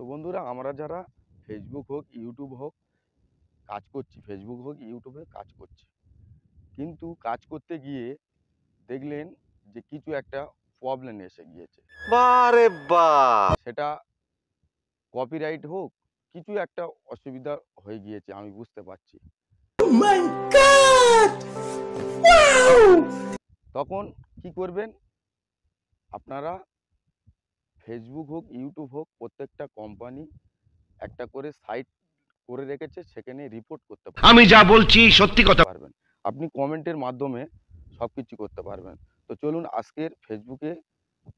তো বন্ধুরা, আমরা যারা ফেসবুক হোক ইউটিউব হোক কাজ করছি, ফেসবুক হোক ইউটিউবে কাজ করছি, কিন্তু কাজ করতে গিয়ে দেখলেন যে কিছু একটা প্রবলেম এসে গিয়েছে। বারে বাহ! সেটা কপিরাইট হোক, কিছু একটা অসুবিধা হয়ে গিয়েছে, আমি বুঝতে পারছি। তখন কি করবেন আপনারা? ফেসবুক হোক ইউটিউব হোক, প্রত্যেকটা কোম্পানি একটা করে সাইট করে রেখেছে, সেখানে রিপোর্ট করতে পারবেন। আমি যা বলছি সত্যি কথা। পারবেন আপনি কমেন্টের মাধ্যমে সব কিছু করতে পারবেন। তো চলুন আজকের ফেসবুকে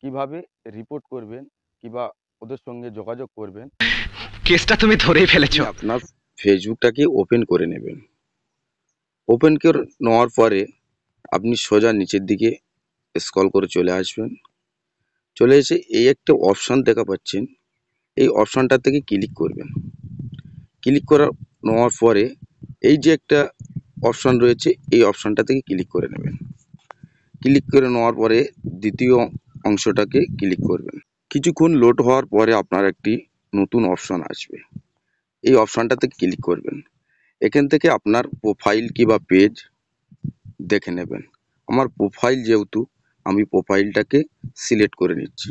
কিভাবে রিপোর্ট করবেন, কিংবা ওদের সঙ্গে যোগাযোগ করবেন। কেসটা তুমি ধরেই ফেলেছো। আপনার ফেসবুকটাকে ওপেন করে নেবেন। ওপেন করে নেওয়ার পরে আপনি সোজা নিচের দিকে স্ক্রল করে চলে আসবেন। চলে এসে এই একটা অপশান দেখা পাচ্ছেন, এই অপশানটা থেকে ক্লিক করবেন। ক্লিক করা নেওয়ার পরে এই যে একটা অপশান রয়েছে, এই অপশানটা থেকে ক্লিক করে নেবেন। ক্লিক করে নেওয়ার পরে দ্বিতীয় অংশটাকে ক্লিক করবেন। কিছুক্ষণ লোড হওয়ার পরে আপনার একটি নতুন অপশান আসবে, এই অপশানটাতে ক্লিক করবেন। এখান থেকে আপনার প্রোফাইল কিংবা পেজ দেখে নেবেন। আমার প্রোফাইল যেহেতু, আমি প্রোফাইলটাকে সিলেক্ট করে নিচ্ছি।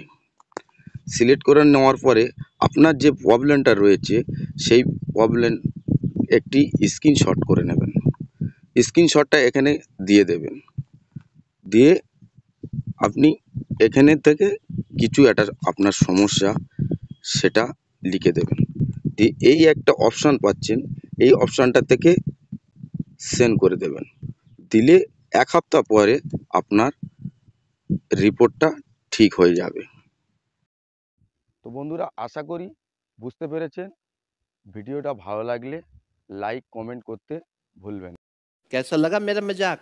সিলেক্ট করে নেওয়ার পরে আপনার যে প্রবলেমটা রয়েছে, সেই প্রবলেম একটি স্ক্রিনশট করে নেবেন। স্ক্রিনশটটা এখানে দিয়ে দেবেন। দিয়ে আপনি এখানে থেকে কিছু একটা আপনার সমস্যা সেটা লিখে দেবেন। দিয়ে এই একটা অপশান পাচ্ছেন, এই অপশানটা থেকে সেন্ড করে দেবেন। দিলে 1 সপ্তাহ পরে আপনার রিপোর্টটা ঠিক হয়ে যাবে। তো বন্ধুরা, আশা করি বুঝতে পেরেছেন। ভিডিওটা ভালো লাগলে লাইক কমেন্ট করতে ভুলবেন না। कैसा लगा मेरा मजाक?